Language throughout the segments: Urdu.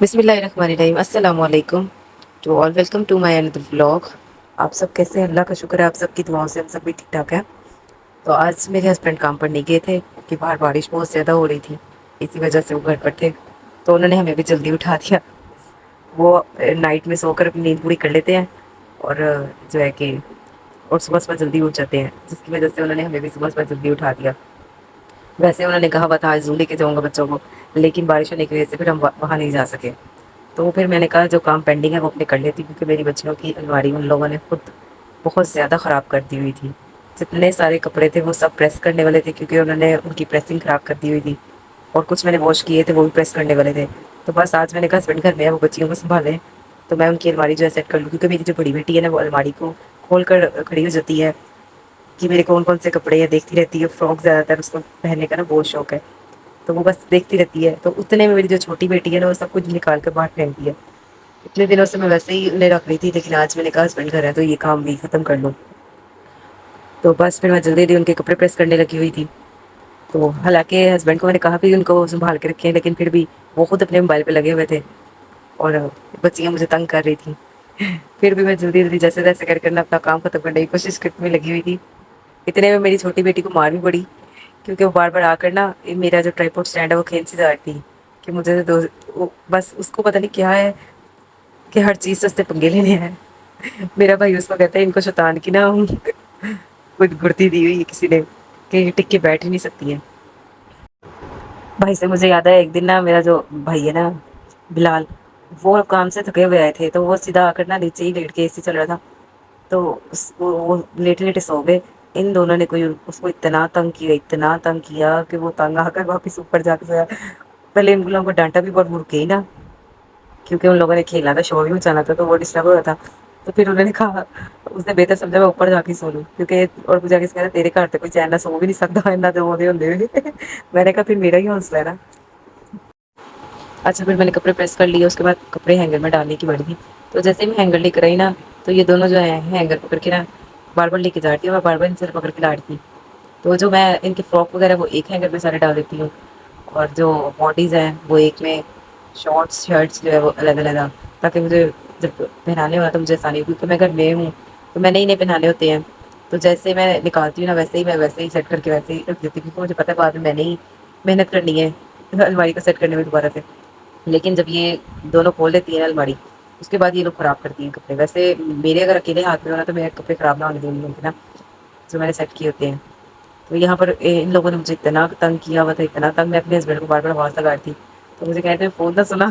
بسم اللہ الرحمن الرحیم، السلام علیکم to all, welcome to my اندر ولاگ۔ آپ سب کیسے ہیں؟ اللہ کا شکر ہے، آپ سب کی دعاؤں سے ہم سب بھی ٹھیک ٹھاک ہیں۔ تو آج میرے ہسبینڈ کام پر نہیں گئے تھے کیونکہ باہر بارش بہت زیادہ ہو رہی تھی، اسی وجہ سے وہ گھر پر تھے۔ تو انہوں نے ہمیں بھی جلدی اٹھا دیا۔ وہ نائٹ میں سو کر اپنی نیند پوری کر لیتے ہیں، اور جو ہے کہ اور صبح صبح جلدی اٹھ جاتے ہیں، جس کی وجہ سے انہوں نے ہمیں بھی صبح صبح جلدی اٹھا دیا۔ ویسے انہوں نے کہا ہوا تھا آج زو لے کے جاؤں گا بچوں کو، لیکن بارش ہونے کی وجہ سے پھر ہم وہاں نہیں جا سکے۔ تو پھر میں نے کہا جو کام پینڈنگ ہے وہ اپنے کر لیتی، کیونکہ میری بچیوں کی الماری ان لوگوں نے خود بہت زیادہ خراب کر دی ہوئی تھی۔ جتنے سارے کپڑے تھے وہ سب پریس کرنے والے تھے، کیونکہ انہوں نے ان کی پریسنگ خراب کر دی ہوئی تھی، اور کچھ میں نے واش کیے تھے وہ بھی پریس کرنے والے تھے۔ تو بس آج میں نے کہا ہسبینڈ گھر میں ہے، وہ بچیوں کو سنبھالیں، تو میں ان کی الماری جو ہے سیٹ کر لوں، کیونکہ میری جو بڑی بیٹی ہے نا وہ الماری کو کھول کر کھڑی ہو جاتی ہے کہ میرے کون کون سے کپڑے ہیں، دیکھتی رہتی ہے۔ فراک زیادہ تر اس کو پہننے کا نا بہت شوق ہے، تو وہ بس دیکھتی رہتی ہے۔ تو اتنے میں میری جو چھوٹی بیٹی ہے نا وہ سب کچھ نکال کر باہر پھینکتی ہے۔ اتنے دنوں سے میں ویسے ہی انہیں رکھ رہی تھی، لیکن آج میں نے کہا ہسبینڈ گھر ہے تو یہ کام بھی ختم کر لوں۔ تو بس پھر میں جلدی جلدی ان کے کپڑے پریس کرنے لگی ہوئی تھی۔ تو حالانکہ ہسبینڈ کو میں نے کہا بھی ان کو سنبھال کے رکھیں، لیکن پھر بھی وہ خود اپنے موبائل پہ لگے ہوئے تھے، اور بچیاں مجھے تنگ کر رہی تھی۔ پھر بھی میں جلدی جلدی جیسے تیسے کر کے اپنا کام ختم کرنے کی کوشش کرنے میں لگی ہوئی تھی۔ اتنے میں میری چھوٹی بیٹی کو مار بھی پڑی، کیونکہ وہ بار بار آ کر نا میرا جو ٹرائی پوڈ اسٹینڈ ہے وہ کھینچی جا رہی تھی کہ مجھے بس اس کو پتہ نہیں کیا ہے کہ ہر چیز سے اس سے پنگے لینے ہیں۔ میرا بھائی اس کو کہتا ہے ان کو شیطان کی نا کچھ گڑتی دی ہوئی ہے کسی نے، کہ یہ ٹک کے بیٹھ ہی نہیں سکتی ہیں۔ بھائی سے مجھے یاد ہے ایک دن نا میرا جو بھائی ہے نا بلال، وہ کام سے تھکے ہوئے آئے تھے، تو وہ سیدھا آ کر نا نیچے ہی لیٹ کے اے سی چل رہا تھا، تو وہ لیٹے لیٹے سو گئے۔ ان دونوں نے کوئی اس کو اتنا تنگ کیا، اتنا تنگ کیا کہ وہ تنگ آ کر واپس اوپر جا کے سویا۔ پہلے ان لوگوں کو ڈانٹا بھی، بہت مڑ گئی نا، کیونکہ ان لوگوں نے کھیلا تھا، شور بھی مچانا تھا، تو وہ ڈسٹرب ہو رہا تھا۔ تو پھر انہوں نے کہا، اس نے بہتر سمجھا میں اوپر جا کے سو لوں، کیونکہ اور مجھے آگے سے کہا تیرے گھر تو کوئی چین نہ سو بھی نہیں سکتا ہوندے ہوئے۔ میں نے کہا پھر میرا ہی حوصلہ ہے نا۔ اچھا، پھر میں نے کپڑے پریس کر لیے، اس کے بعد کپڑے ہینگر میں ڈالنے کی بڑی تھی۔ تو جیسے میں ہینگر لے کر آئی نا، تو یہ دونوں جو ہے ہینگر پکڑ کے نا بار بار لے کے جا رہی تھی، اور میں بار بار ان سے پکڑ کے لا رہی تھی۔ تو جو میں ان کے فراک وغیرہ وہ ایک ہینگر میں سارے ڈال دیتی ہوں، اور جو باڈیز ہیں وہ ایک میں، شارٹس شرٹس جو ہے وہ الگ الگ، تاکہ مجھے جب پہنانے ہونا تو مجھے آسانی ہو، کیونکہ میں گھر میں ہوں تو میں نے انہیں پہنانے ہوتے ہیں۔ تو جیسے میں نکالتی ہوں نا ویسے ہی میں ویسے ہی سیٹ کر کے ویسے ہی رکھ دیتی ہوں، کیونکہ مجھے پتہ ہے بعد میں نے ہی محنت کرنی ہے الماری کو سیٹ کرنے میں دوبارہ سے۔ لیکن جب یہ دونوں کھول دیتی ہیں الماری، اس کے بعد یہ لوگ خراب کرتی ہیں کپڑے۔ ویسے میرے اگر اکیلے ہاتھ میں ہونا تو میرے کپڑے خراب نہ ہونے دوں گی نا، جو میں نے سیٹ کیے ہوتے ہیں۔ تو یہاں پر ان لوگوں نے مجھے اتنا تنگ کیا ہوا تھا، اتنا تنگ، میں اپنے ہسبینڈ کو بار بار آواز لگا رہی تھی، تو مجھے کہتے ہیں فون نہ سنا،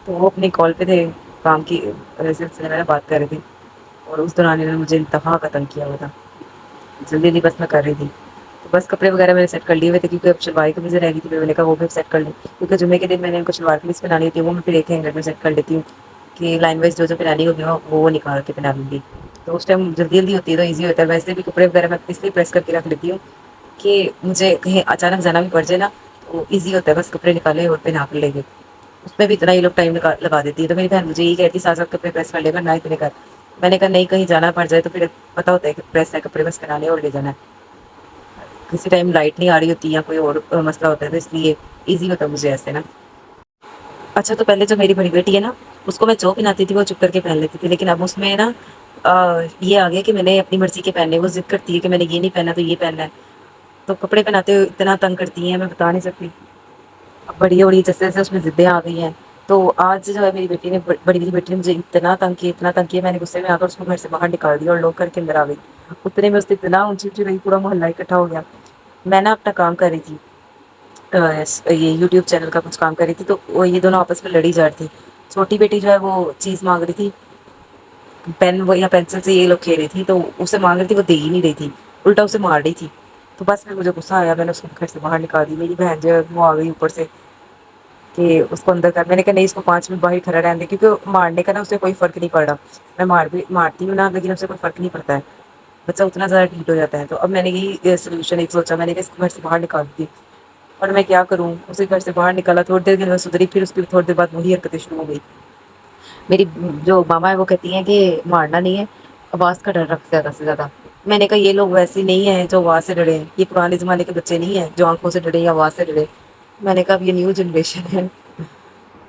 تو وہ اپنی کال پہ تھے، کام کی سلسلے میں بات کر رہی تھی، اور اس دوران انہوں نے مجھے انتہا کا تنگ کیا ہوا تھا۔ جلدی جلدی بس میں کر رہی تھی، تو بس کپڑے وغیرہ میں نے سیٹ کر لیے ہوئے تھے، کیونکہ اب شلوار کی مجھے رہ گئی تھی، میں نے کہا وہ بھی سیٹ کر لوں، کیونکہ جمعے کے دن میں نے ان کو شلوار قمیص پہنانی ہوتی ہے، وہ میں پھر ایک ہینگر میں سیٹ کر لیتی ہوں کہ لائن وائز جو جو پہنانی ہوگی وہ نکال کے پہنا لوں گی۔ تو اس ٹائم جلدی جلدی ہوتی ہے تو ایزی ہوتا ہے۔ ویسے بھی کپڑے وغیرہ میں اس لیے پریس کر کے رکھ لیتی ہوں کہ مجھے کہیں اچانک جانا بھی پڑ جائے نا تو ایزی ہوتا ہے، بس کپڑے نکالے اور پہنا کر لے گئے۔ اس میں بھی اتنا ہی لوگ ٹائم لگا دیتی ہے، تو میری بہن مجھے یہی کہتی ساتھ ساتھ کپڑے پریس کر لے گا نہ اتنے کر۔ میں نے کہا نہیں، کہیں جانا پڑ جائے تو پھر پتا ہوتا ہے کہ پریس ہے، کپڑے بس کرانے اور لے جانا ہے۔ کسی ٹائم لائٹ نہیں آ رہی ہوتی یا کوئی اور مسئلہ ہوتا ہے، تو اس لیے ایزی ہوتا ہے مجھے ایسے نا۔ اچھا، تو پہلے جو میری بڑی بیٹی ہے نا اس کو میں جو پہناتی تھی وہ چپ کر کے پہن لیتی تھی، لیکن اب اس میں نا یہ آ گیا کہ میں نے اپنی مرضی کے پہننے، وہ ضد کرتی ہے کہ میں نے یہ نہیں پہنا تو یہ پہننا ہے، تو کپڑے پہناتے ہوئے اتنا تنگ کرتی ہیں میں بتا نہیں سکتی۔ اب بڑی ہو رہی ہے جیسے جیسے اس میں ضدیں آ گئی ہیں، تو آج جو ہے میری بیٹی نے، بڑی والی بیٹی نے مجھے اتنا تنگ کیا، اتنا تنگ کیا، میں نے غصے میں آ کر اس کو گھر سے باہر نکال دیا اور لوگ گھر کے اندر آ گئی۔ اتنے میں اس نے اتنا اونچی اونچی رہی، پورا محلہ اکٹھا ہو گیا۔ میں نا اپنا کام کر رہی تھی، یہ یوٹیوب چینل کا کچھ کام کر رہی تھی، تو وہ یہ دونوں آپس میں لڑی جا رہی تھی۔ چھوٹی بیٹی جو ہے وہ چیز مانگ رہی تھی، پین وہ یا پینسل سے یہ لوگ کھیل رہی تھی، تو اسے مانگ رہی تھی، وہ دے ہی نہیں رہی تھی، الٹا اسے مار رہی تھی۔ تو بس پھر مجھے غصہ آیا، میں نے اس کو گھر سے باہر نکال دی۔ میری بہن جو ہے وہ آ گئی اوپر سے کہ اس کو اندر کر، میں نے کہا نہیں، اس کو 5 منٹ باہر کھڑا رہنے دے، کیونکہ مارنے کا نا اسے کوئی فرق نہیں پڑ رہا۔ میں مارتی ہوں نا، لیکن اسے کوئی فرق نہیں پڑتا ہے، بچہ اتنا زیادہ ڈھیٹ ہو جاتا ہے۔ تو اب میں نے یہی سولوشن ایک سوچا، میں نے کہا اس کو گھر سے باہر نکال دی، اور میں کیا کروں، اسے گھر سے باہر نکالا، تھوڑی دیر کے بعد سدھری، پھر اس کی تھوڑی دیر بعد وہی حرکتیں شروع ہو گئی۔ میری جو ماما ہے وہ کہتی ہیں کہ مارنا نہیں ہے، آواز کا ڈر رکھ زیادہ سے زیادہ۔ میں نے کہا یہ لوگ ویسے نہیں ہیں جو آواز سے ڈرے، یہ پرانے زمانے کے بچے نہیں ہیں جو آنکھوں سے ڈرے یا آواز سے ڈرے۔ میں نے کہا اب یہ نیو جنریشن ہے،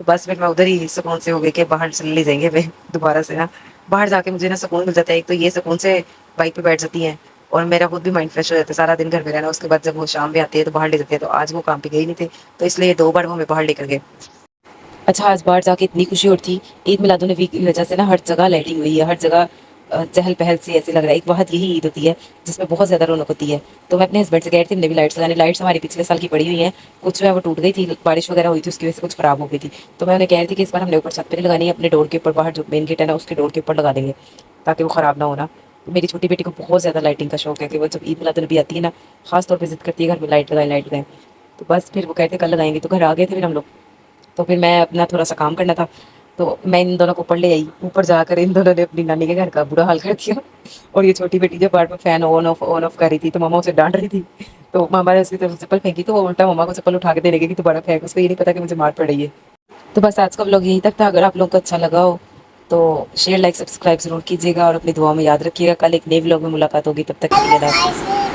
تو بس پھر میں ادھر ہی سکون سے ہو گئی کہ باہر چل لے جائیں گے پہ دوبارہ سے نا باہر جا کے مجھے نا سکون مل جاتا ہے. ایک تو یہ سکون سے بائک پہ بیٹھ جاتی ہیں اور میرا خود بھی مائنڈ فریش ہو جاتا ہے. سارا دن گھر میں رہنا اس کے بعد جب وہ شام بھی آتی ہے تو باہر لے جاتے ہیں. تو آج وہ کام پہ گئی نہیں تھے تو اس لیے 2 بار وہ ہمیں باہر لے کر گئے. اچھا آج باہر جا کے اتنی خوشی ہوتی. عید میلاد النبی کی وجہ سے نا ہر جگہ لائٹنگ ہوئی ہے, ہر جگہ چہل پہل سی ایسے لگ رہا ہے. ایک وقت یہی عید ہوتی ہے جس میں بہت زیادہ رونق ہوتی ہے. تو میں اپنے ہسبینڈ سے کہہ رہی تھی ہم نے بھی لائٹس لگانی. لائٹس ہماری پچھلے سال کی پڑی ہوئی ہیں, کچھ جو ہے وہ ٹوٹ گئی تھی, بارش وغیرہ ہوئی تھی اس کی وجہ سے کچھ خراب ہو گئی تھی. تو میں انہیں کہہ رہی تھی کہ اس بار ہم نے اوپر چھت پہ نہیں لگانی ہے, اپنے ڈور کے اوپر باہر جو مین گیٹ ہے نا اس کے ڈور کے اوپر لگا دیں گے تاکہ وہ خراب نہ ہونا. میری چھوٹی بیٹی کو بہت زیادہ لائٹنگ کا شوق ہے کہ وہ جب عید میلاد النبی آتی ہے نا خاص طور پہ ضد کرتی ہے گھر میں لائٹ لگائیں لائٹ لگائیں. تو بس پھر وہ کہتے کل لگائیں گے. تو گھر آ گئے تھے پھر ہم لوگ. تو پھر میں اپنا تھوڑا سا کام کرنا تھا تو میں ان دونوں کو اوپر لے آئی. اوپر جا کر ان دونوں نے اپنی نانی کے گھر کا برا حال کر دیا. اور یہ چھوٹی بیٹی جب بار بار فین آن آف کر رہی تھی تو ماما اسے ڈانٹ رہی تھی. تو ماما نے اس کی طرف چپل پھینکی تو وہ الٹا ماما کو چپل اٹھا کے دینے لگی کہ دوبارہ پھینک. اس کو یہ نہیں پتا کہ مجھے مار پڑ رہی ہے. تو بس آج کا ولاگ یہیں تک تھا. اگر آپ لوگوں کو اچھا لگا ہو تو شیئر لائک سبسکرائب ضرور کیجیے گا اور اپنی دعا میں یاد رکھیے گا. کل ایک نئے ولاگ میں ملاقات ہوگی, تب تک کے لیے اللہ حافظ.